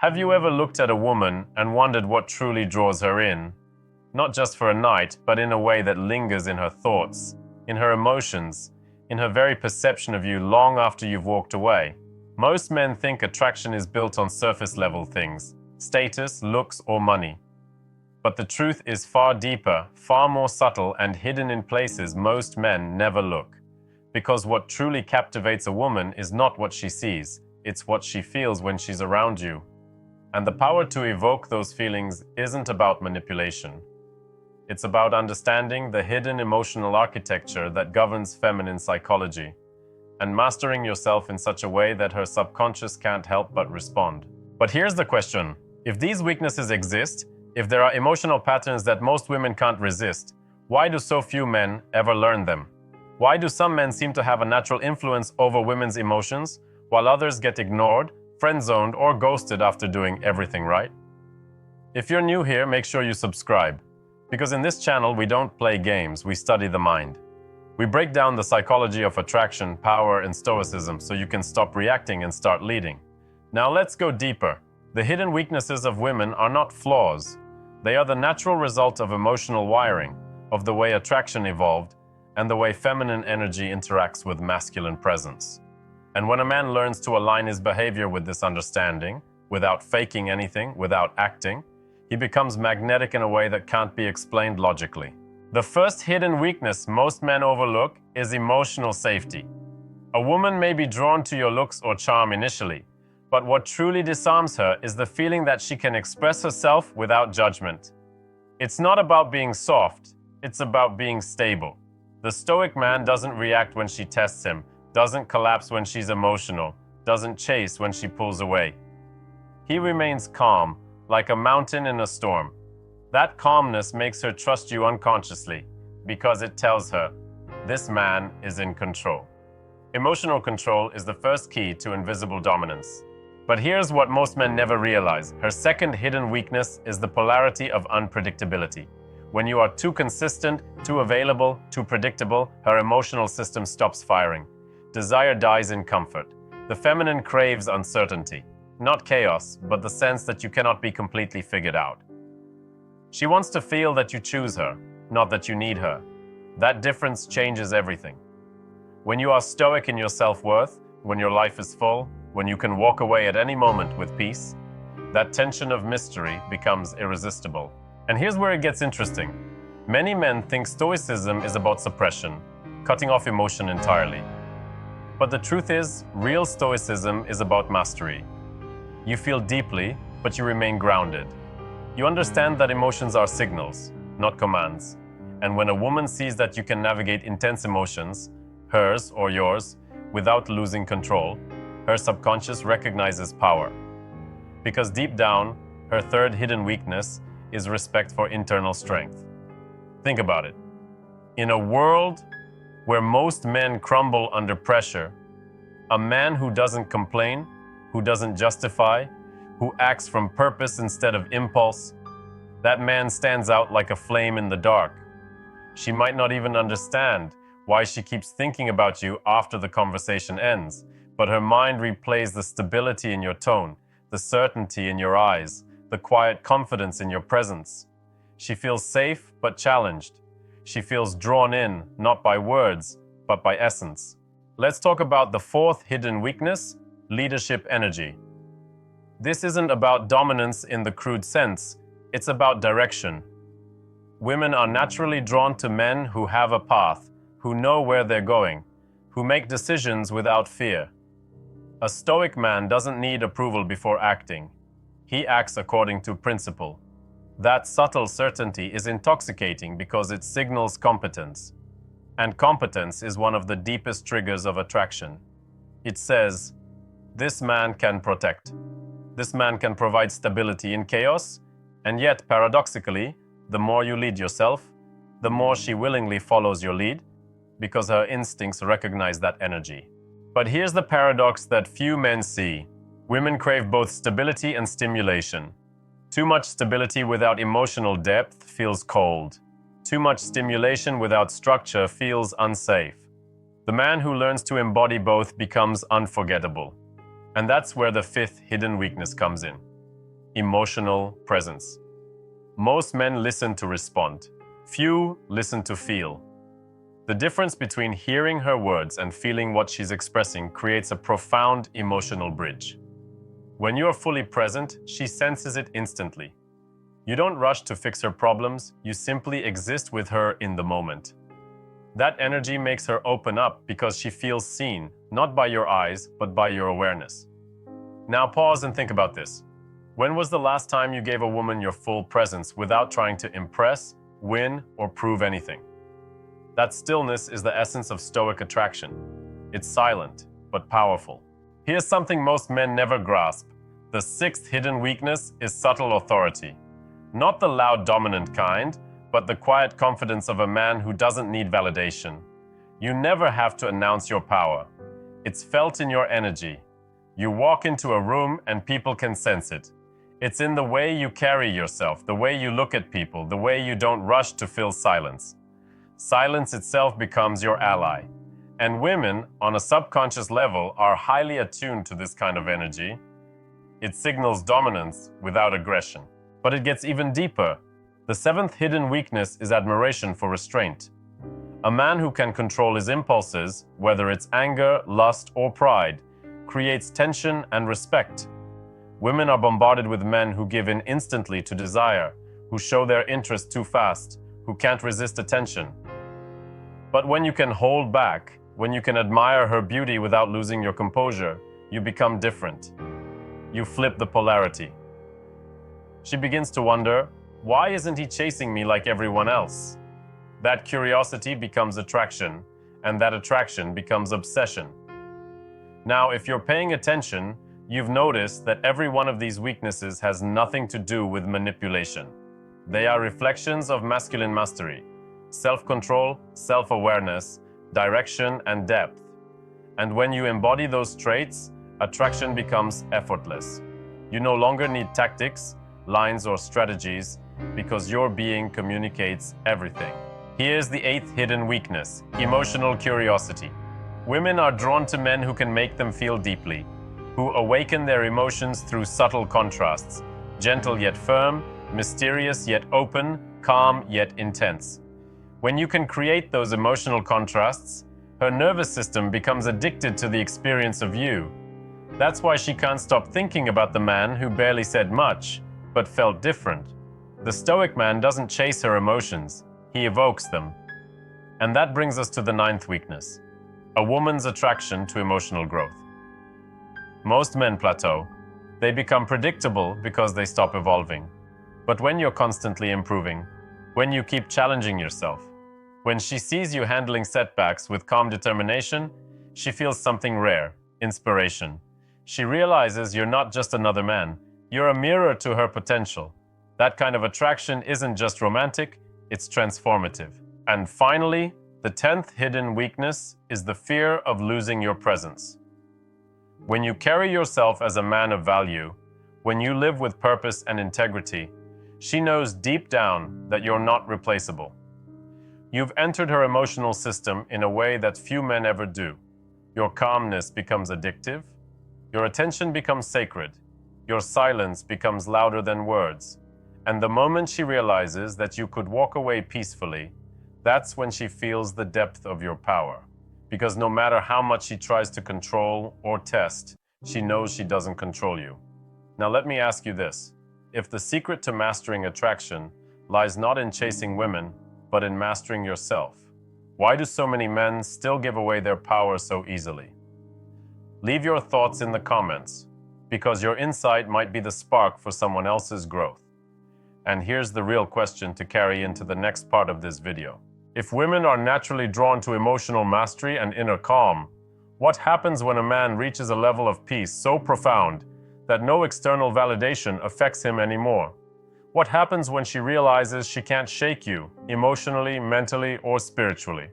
Have you ever looked at a woman and wondered what truly draws her in? Not just for a night, but in a way that lingers in her thoughts, in her emotions, in her very perception of you long after you've walked away. Most men think attraction is built on surface-level things, status, looks, or money. But the truth is far deeper, far more subtle, and hidden in places most men never look. Because what truly captivates a woman is not what she sees, it's what she feels when she's around you. And the power to evoke those feelings isn't about manipulation. It's about understanding the hidden emotional architecture that governs feminine psychology, and mastering yourself in such a way that her subconscious can't help but respond. But here's the question. If these weaknesses exist, if there are emotional patterns that most women can't resist, why do so few men ever learn them? Why do some men seem to have a natural influence over women's emotions, while others get ignored, friend-zoned, or ghosted after doing everything right? If you're new here, make sure you subscribe. Because in this channel, we don't play games, we study the mind. We break down the psychology of attraction, power, and stoicism so you can stop reacting and start leading. Now let's go deeper. The hidden weaknesses of women are not flaws. They are the natural result of emotional wiring, of the way attraction evolved, and the way feminine energy interacts with masculine presence. And when a man learns to align his behavior with this understanding, without faking anything, without acting, he becomes magnetic in a way that can't be explained logically. The first hidden weakness most men overlook is emotional safety. A woman may be drawn to your looks or charm initially, but what truly disarms her is the feeling that she can express herself without judgment. It's not about being soft, it's about being stable. The Stoic man doesn't react when she tests him, doesn't collapse when she's emotional, doesn't chase when she pulls away. He remains calm, like a mountain in a storm. That calmness makes her trust you unconsciously, because it tells her, this man is in control. Emotional control is the first key to invisible dominance. But here's what most men never realize. Her second hidden weakness is the polarity of unpredictability. When you are too consistent, too available, too predictable, her emotional system stops firing. Desire dies in comfort. The feminine craves uncertainty. Not chaos, but the sense that you cannot be completely figured out. She wants to feel that you choose her, not that you need her. That difference changes everything. When you are stoic in your self-worth, when your life is full, when you can walk away at any moment with peace, that tension of mystery becomes irresistible. And here's where it gets interesting. Many men think Stoicism is about suppression, cutting off emotion entirely. But the truth is, real Stoicism is about mastery. You feel deeply, but you remain grounded. You understand that emotions are signals, not commands. And when a woman sees that you can navigate intense emotions, hers or yours, without losing control, her subconscious recognizes power. Because deep down, her third hidden weakness is respect for internal strength. Think about it. In a world where most men crumble under pressure, a man who doesn't complain, who doesn't justify, who acts from purpose instead of impulse, that man stands out like a flame in the dark. She might not even understand why she keeps thinking about you after the conversation ends, but her mind replays the stability in your tone, the certainty in your eyes, the quiet confidence in your presence. She feels safe but challenged. She feels drawn in, not by words, but by essence. Let's talk about the fourth hidden weakness, leadership energy. This isn't about dominance in the crude sense, it's about direction. Women are naturally drawn to men who have a path, who know where they're going, who make decisions without fear. A Stoic man doesn't need approval before acting. He acts according to principle. That subtle certainty is intoxicating because it signals competence. And competence is one of the deepest triggers of attraction. It says, this man can protect. This man can provide stability in chaos, and yet, paradoxically, the more you lead yourself, the more she willingly follows your lead, because her instincts recognize that energy. But here's the paradox that few men see. Women crave both stability and stimulation. Too much stability without emotional depth feels cold. Too much stimulation without structure feels unsafe. The man who learns to embody both becomes unforgettable. And that's where the fifth hidden weakness comes in. emotional presence. Most men listen to respond. Few listen to feel. The difference between hearing her words and feeling what she's expressing creates a profound emotional bridge. When you are fully present, she senses it instantly. You don't rush to fix her problems, you simply exist with her in the moment. That energy makes her open up because she feels seen, not by your eyes, but by your awareness. Now pause and think about this. When was the last time you gave a woman your full presence without trying to impress, win, or prove anything? That stillness is the essence of Stoic attraction. It's silent, but powerful. Here's something most men never grasp. The sixth hidden weakness is subtle authority. Not the loud dominant kind, but the quiet confidence of a man who doesn't need validation. You never have to announce your power. It's felt in your energy. You walk into a room and people can sense it. It's in the way you carry yourself, the way you look at people, the way you don't rush to fill silence. Silence itself becomes your ally. And women, on a subconscious level, are highly attuned to this kind of energy. It signals dominance without aggression. But it gets even deeper. The seventh hidden weakness is admiration for restraint. A man who can control his impulses, whether it's anger, lust, or pride, creates tension and respect. Women are bombarded with men who give in instantly to desire, who show their interest too fast, who can't resist attention. But when you can hold back, when you can admire her beauty without losing your composure, you become different. You flip the polarity. She begins to wonder, why isn't he chasing me like everyone else? That curiosity becomes attraction, and that attraction becomes obsession. Now, if you're paying attention, you've noticed that every one of these weaknesses has nothing to do with manipulation. They are reflections of masculine mastery, self-control, self-awareness, direction, and depth. And when you embody those traits, attraction becomes effortless. You no longer need tactics, lines, or strategies, because your being communicates everything. Here's the eighth hidden weakness: emotional curiosity. Women are drawn to men who can make them feel deeply, who awaken their emotions through subtle contrasts, gentle yet firm, mysterious yet open, calm yet intense. When you can create those emotional contrasts, her nervous system becomes addicted to the experience of you. That's why she can't stop thinking about the man who barely said much, but felt different. The Stoic man doesn't chase her emotions, he evokes them. And that brings us to the ninth weakness: a woman's attraction to emotional growth. Most men plateau. They become predictable because they stop evolving. But when you're constantly improving, when you keep challenging yourself, when she sees you handling setbacks with calm determination, she feels something rare: inspiration. She realizes you're not just another man, you're a mirror to her potential. That kind of attraction isn't just romantic, it's transformative. And finally, the 10th hidden weakness is the fear of losing your presence. When you carry yourself as a man of value, when you live with purpose and integrity, she knows deep down that you're not replaceable. You've entered her emotional system in a way that few men ever do. Your calmness becomes addictive, your attention becomes sacred, your silence becomes louder than words. And the moment she realizes that you could walk away peacefully, that's when she feels the depth of your power. Because no matter how much she tries to control or test, she knows she doesn't control you. Now let me ask you this: if the secret to mastering attraction lies not in chasing women, but in mastering yourself, why do so many men still give away their power so easily? Leave your thoughts in the comments, because your insight might be the spark for someone else's growth. And here's the real question to carry into the next part of this video. If women are naturally drawn to emotional mastery and inner calm, what happens when a man reaches a level of peace so profound that no external validation affects him anymore? What happens when she realizes she can't shake you, emotionally, mentally, or spiritually?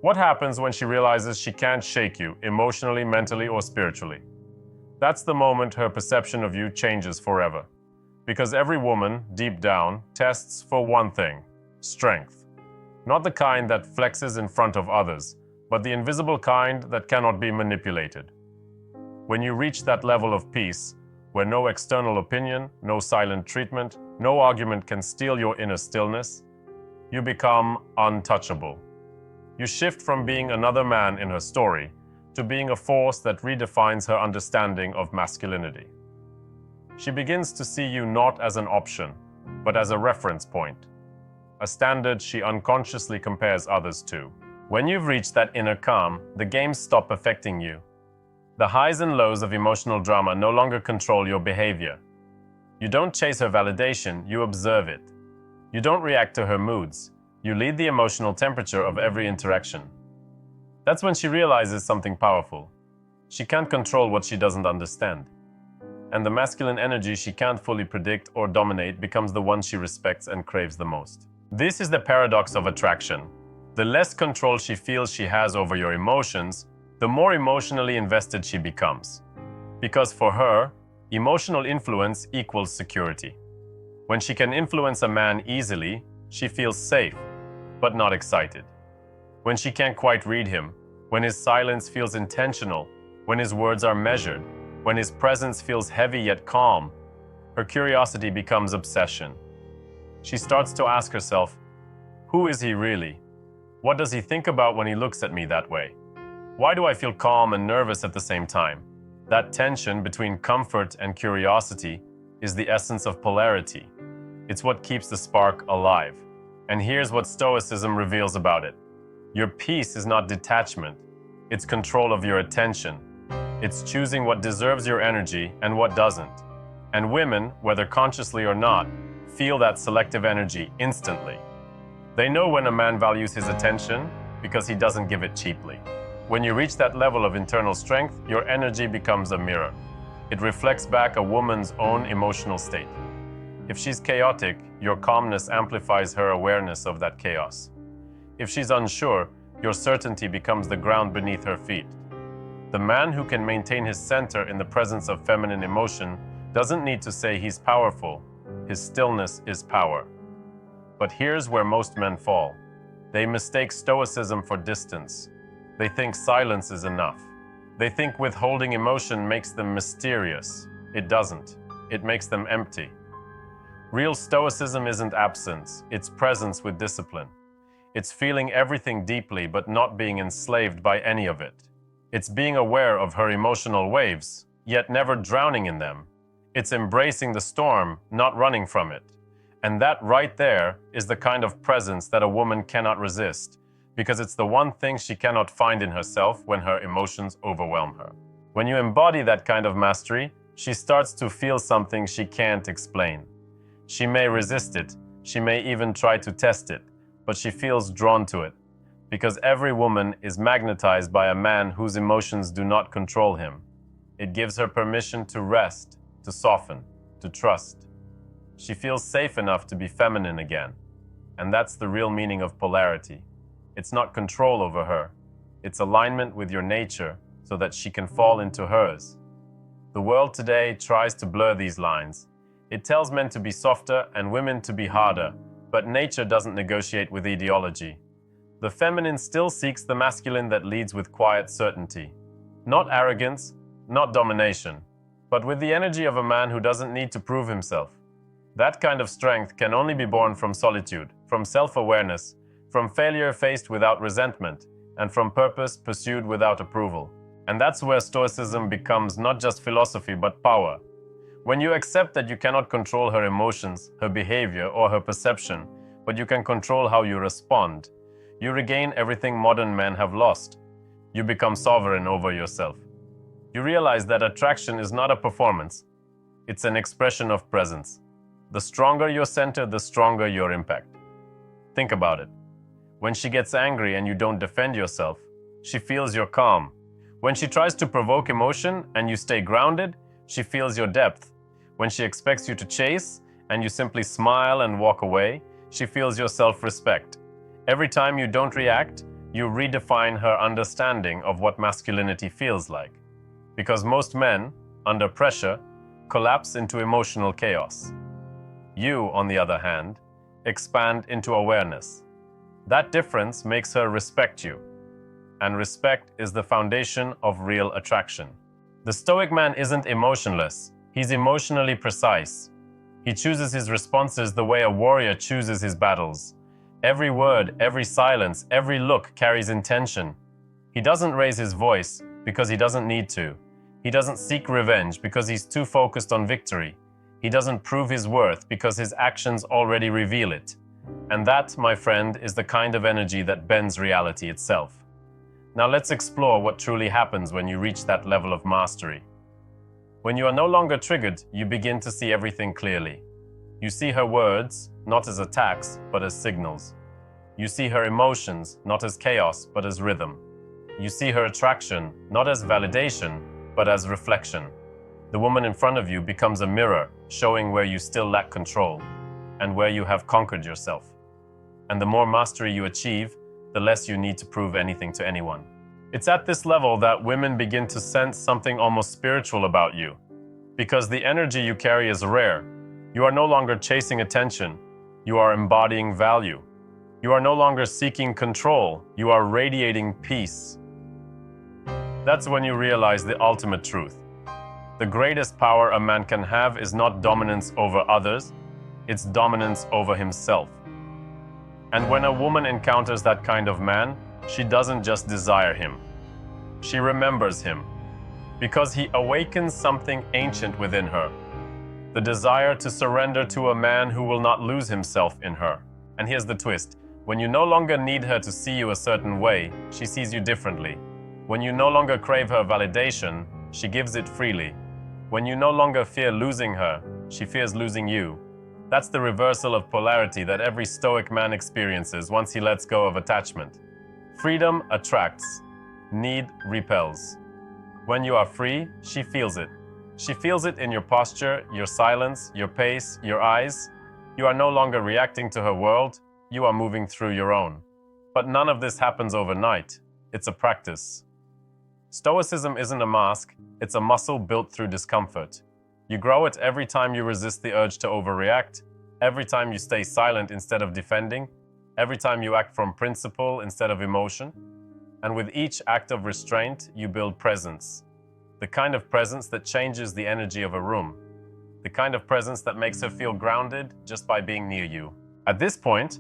What happens when she realizes she can't shake you, emotionally, mentally, or spiritually? That's the moment her perception of you changes forever. Because every woman, deep down, tests for one thing: strength. Not the kind that flexes in front of others, but the invisible kind that cannot be manipulated. When you reach that level of peace, where no external opinion, no silent treatment, no argument can steal your inner stillness, you become untouchable. You shift from being another man in her story to being a force that redefines her understanding of masculinity. She begins to see you not as an option, but as a reference point, a standard she unconsciously compares others to. When you've reached that inner calm, the games stop affecting you. The highs and lows of emotional drama no longer control your behavior. You don't chase her validation, you observe it. You don't react to her moods, you lead the emotional temperature of every interaction. That's when she realizes something powerful. She can't control what she doesn't understand. And the masculine energy she can't fully predict or dominate becomes the one she respects and craves the most. This is the paradox of attraction. The less control she feels she has over your emotions, the more emotionally invested she becomes. Because for her, emotional influence equals security. When she can influence a man easily, she feels safe, but not excited. When she can't quite read him, when his silence feels intentional, when his words are measured, when his presence feels heavy yet calm, her curiosity becomes obsession. She starts to ask herself, who is he really? What does he think about when he looks at me that way? Why do I feel calm and nervous at the same time? That tension between comfort and curiosity is the essence of polarity. It's what keeps the spark alive. And here's what Stoicism reveals about it. Your peace is not detachment, it's control of your attention. It's choosing what deserves your energy and what doesn't. And women, whether consciously or not, feel that selective energy instantly. They know when a man values his attention because he doesn't give it cheaply. When you reach that level of internal strength, your energy becomes a mirror. It reflects back a woman's own emotional state. If she's chaotic, your calmness amplifies her awareness of that chaos. If she's unsure, your certainty becomes the ground beneath her feet. The man who can maintain his center in the presence of feminine emotion doesn't need to say he's powerful. His stillness is power. But here's where most men fall. They mistake stoicism for distance. They think silence is enough. They think withholding emotion makes them mysterious. It doesn't. It makes them empty. Real stoicism isn't absence, it's presence with discipline. It's feeling everything deeply but not being enslaved by any of it. It's being aware of her emotional waves, yet never drowning in them. It's embracing the storm, not running from it. And that right there is the kind of presence that a woman cannot resist, because it's the one thing she cannot find in herself when her emotions overwhelm her. When you embody that kind of mastery, she starts to feel something she can't explain. She may resist it, she may even try to test it, but she feels drawn to it, because every woman is magnetized by a man whose emotions do not control him. It gives her permission to rest, to soften, to trust. She feels safe enough to be feminine again, and that's the real meaning of polarity. It's not control over her. It's alignment with your nature so that she can fall into hers. The world today tries to blur these lines. It tells men to be softer and women to be harder, but nature doesn't negotiate with ideology. The feminine still seeks the masculine that leads with quiet certainty. Not arrogance, not domination, but with the energy of a man who doesn't need to prove himself. That kind of strength can only be born from solitude, from self-awareness, from failure faced without resentment, and from purpose pursued without approval. And that's where Stoicism becomes not just philosophy but power. When you accept that you cannot control her emotions, her behavior, or her perception, but you can control how you respond, you regain everything modern men have lost. You become sovereign over yourself. You realize that attraction is not a performance. It's an expression of presence. The stronger your center, the stronger your impact. Think about it. When she gets angry and you don't defend yourself, she feels your calm. When she tries to provoke emotion and you stay grounded, she feels your depth. When she expects you to chase and you simply smile and walk away, she feels your self-respect. Every time you don't react, you redefine her understanding of what masculinity feels like. Because most men, under pressure, collapse into emotional chaos. You, on the other hand, expand into awareness. That difference makes her respect you. And respect is the foundation of real attraction. The Stoic man isn't emotionless. He's emotionally precise. He chooses his responses the way a warrior chooses his battles. Every word, every silence, every look carries intention. He doesn't raise his voice because he doesn't need to. He doesn't seek revenge because he's too focused on victory. He doesn't prove his worth because his actions already reveal it. And that, my friend, is the kind of energy that bends reality itself. Now let's explore what truly happens when you reach that level of mastery. When you are no longer triggered, you begin to see everything clearly. You see her words, not as attacks, but as signals. You see her emotions, not as chaos, but as rhythm. You see her attraction, not as validation, but as reflection. The woman in front of you becomes a mirror, showing where you still lack control, and where you have conquered yourself. And the more mastery you achieve, the less you need to prove anything to anyone. It's at this level that women begin to sense something almost spiritual about you, because the energy you carry is rare. You are no longer chasing attention, you are embodying value. You are no longer seeking control, you are radiating peace. That's when you realize the ultimate truth. The greatest power a man can have is not dominance over others, it's dominance over himself. And when a woman encounters that kind of man, she doesn't just desire him. She remembers him, because he awakens something ancient within her. The desire to surrender to a man who will not lose himself in her. And here's the twist. When you no longer need her to see you a certain way, she sees you differently. When you no longer crave her validation, she gives it freely. When you no longer fear losing her, she fears losing you. That's the reversal of polarity that every Stoic man experiences once he lets go of attachment. Freedom attracts. Need repels. When you are free, she feels it. She feels it in your posture, your silence, your pace, your eyes. You are no longer reacting to her world, you are moving through your own. But none of this happens overnight. It's a practice. Stoicism isn't a mask, it's a muscle built through discomfort. You grow it every time you resist the urge to overreact, every time you stay silent instead of defending, every time you act from principle instead of emotion. And with each act of restraint, you build presence. The kind of presence that changes the energy of a room. The kind of presence that makes her feel grounded just by being near you. At this point,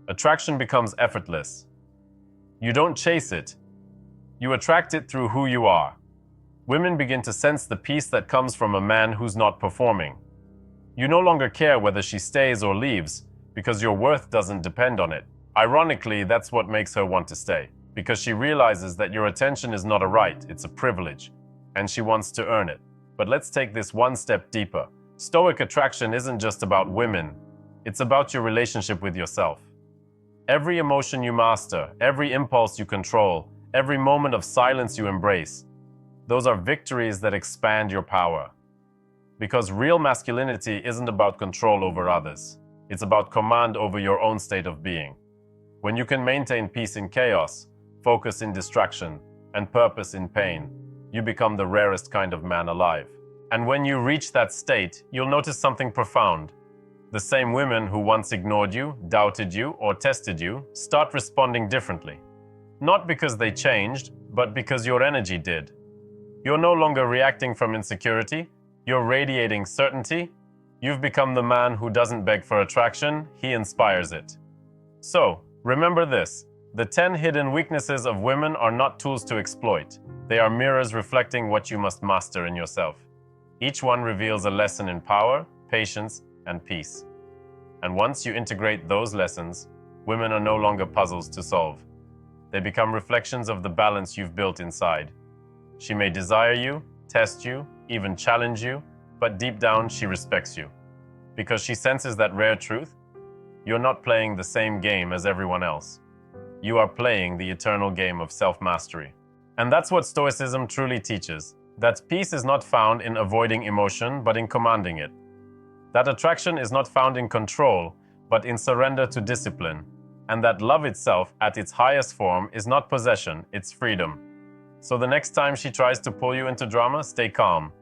attraction becomes effortless. You don't chase it. You attract it through who you are. Women begin to sense the peace that comes from a man who's not performing. You no longer care whether she stays or leaves, because your worth doesn't depend on it. Ironically, that's what makes her want to stay, because she realizes that your attention is not a right, it's a privilege, and she wants to earn it. But let's take this one step deeper. Stoic attraction isn't just about women, it's about your relationship with yourself. Every emotion you master, every impulse you control, every moment of silence you embrace, those are victories that expand your power. Because real masculinity isn't about control over others. It's about command over your own state of being. When you can maintain peace in chaos, focus in distraction, and purpose in pain, you become the rarest kind of man alive. And when you reach that state, you'll notice something profound. The same women who once ignored you, doubted you, or tested you start responding differently. Not because they changed, but because your energy did. You're no longer reacting from insecurity, you're radiating certainty. You've become the man who doesn't beg for attraction, he inspires it. So, remember this, the 10 hidden weaknesses of women are not tools to exploit. They are mirrors reflecting what you must master in yourself. Each one reveals a lesson in power, patience, and peace. And once you integrate those lessons, women are no longer puzzles to solve. They become reflections of the balance you've built inside. She may desire you, test you, even challenge you, but deep down she respects you. Because she senses that rare truth, you're not playing the same game as everyone else. You are playing the eternal game of self-mastery. And that's what Stoicism truly teaches, that peace is not found in avoiding emotion, but in commanding it. That attraction is not found in control, but in surrender to discipline. And that love itself, at its highest form, is not possession, it's freedom. So the next time she tries to pull you into drama, stay calm.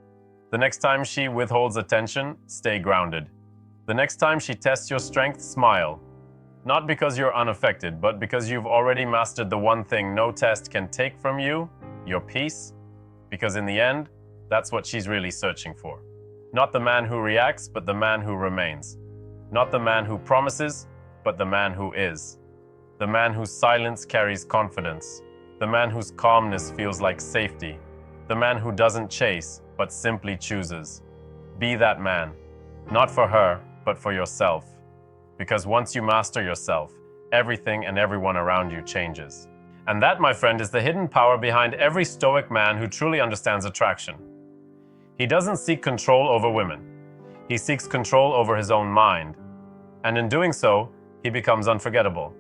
The next time she withholds attention, stay grounded. The next time she tests your strength, smile. Not because you're unaffected, but because you've already mastered the one thing no test can take from you, your peace. Because in the end, that's what she's really searching for. Not the man who reacts, but the man who remains. Not the man who promises, but the man who is. The man whose silence carries confidence. The man whose calmness feels like safety. The man who doesn't chase, but simply chooses. Be that man, not for her, but for yourself. Because once you master yourself, everything and everyone around you changes. And that, my friend, is the hidden power behind every Stoic man who truly understands attraction. He doesn't seek control over women. He seeks control over his own mind. And in doing so, he becomes unforgettable.